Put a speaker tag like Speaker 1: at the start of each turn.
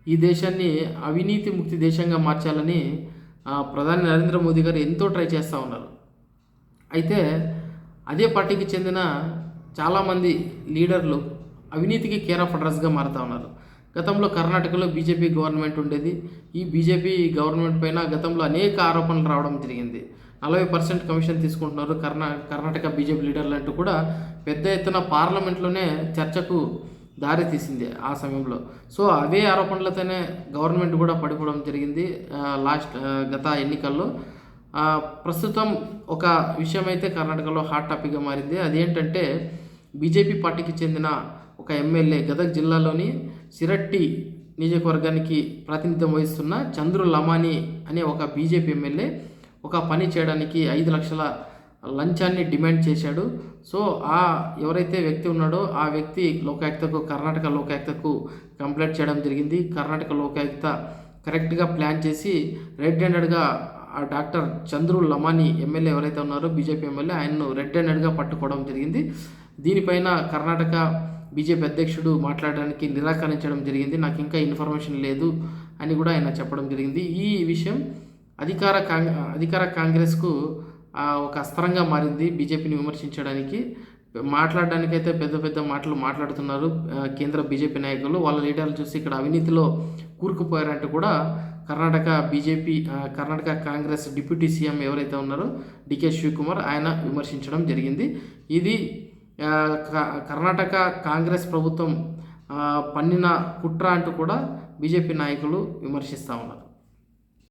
Speaker 1: ఈ దేశాన్ని అవినీతి ముక్తి దేశంగా మార్చాలని ప్రధాని నరేంద్ర మోదీ గారు ఎంతో ట్రై చేస్తూ ఉన్నారు. అయితే అదే పార్టీకి చెందిన చాలామంది లీడర్లు అవినీతికి కేర్ ఆఫ్ అడ్రస్గా మారుతూ ఉన్నారు. గతంలో కర్ణాటకలో బీజేపీ గవర్నమెంట్ ఉండేది. ఈ బీజేపీ గవర్నమెంట్ పైన గతంలో అనేక ఆరోపణలు రావడం జరిగింది. 40% కమిషన్ తీసుకుంటున్నారు కర్ణాటక బీజేపీ లీడర్లు అంటూ కూడా పెద్ద ఎత్తున పార్లమెంట్లోనే చర్చకు దారి తీసింది ఆ సమయంలో. సో అవే ఆరోపణలతోనే గవర్నమెంట్ కూడా పడిపోవడం జరిగింది గత ఎన్నికల్లో. ప్రస్తుతం ఒక విషయం అయితే కర్ణాటకలో హాట్ టాపిక్గా మారింది. అదేంటంటే బీజేపీ పార్టీకి చెందిన ఒక ఎమ్మెల్యే గదగ్ జిల్లాలోని సిరట్టి నియోజకవర్గానికి ప్రాతినిధ్యం వహిస్తున్న చంద్రు లమాని అనే ఒక బీజేపీ ఎమ్మెల్యే ఒక పని చేయడానికి 5 లక్షల లంచాన్ని డిమాండ్ చేశాడు. సో ఎవరైతే వ్యక్తి ఉన్నాడో ఆ వ్యక్తి కర్ణాటక లోకాయుక్తకు కంప్లైంట్ చేయడం జరిగింది. కర్ణాటక లోకాయుక్త కరెక్ట్గా ప్లాన్ చేసి రెడ్ హ్యాండెడ్గా ఆ డాక్టర్ చంద్రు లమాని ఎమ్మెల్యే ఎవరైతే ఉన్నారో బీజేపీ ఎమ్మెల్యే ఆయన్ను రెడ్ హ్యాండెడ్గా పట్టుకోవడం జరిగింది. దీనిపైన కర్ణాటక బీజేపీ అధ్యక్షుడు మాట్లాడడానికి నిరాకరించడం జరిగింది. నాకు ఇంకా ఇన్ఫర్మేషన్ లేదు అని కూడా ఆయన చెప్పడం జరిగింది. ఈ విషయం అధికార కాంగ్రెస్కు ఒక అస్త్రంగా మారింది. బీజేపీని విమర్శించడానికి మాట్లాడడానికైతే పెద్ద పెద్ద మాటలు మాట్లాడుతున్నారు కేంద్ర బీజేపీ నాయకులు. వాళ్ళ లీడర్లు చూసి ఇక్కడ అవినీతిలో కూరుకుపోయారంటూ కూడా కర్ణాటక కాంగ్రెస్ డిప్యూటీ సీఎం ఎవరైతే ఉన్నారో డికే శివకుమార్ ఆయన విమర్శించడం జరిగింది. ఇది కర్ణాటక కాంగ్రెస్ ప్రభుత్వం పన్నిన కుట్ర అంటూ కూడా బీజేపీ నాయకులు విమర్శిస్తూ ఉన్నారు.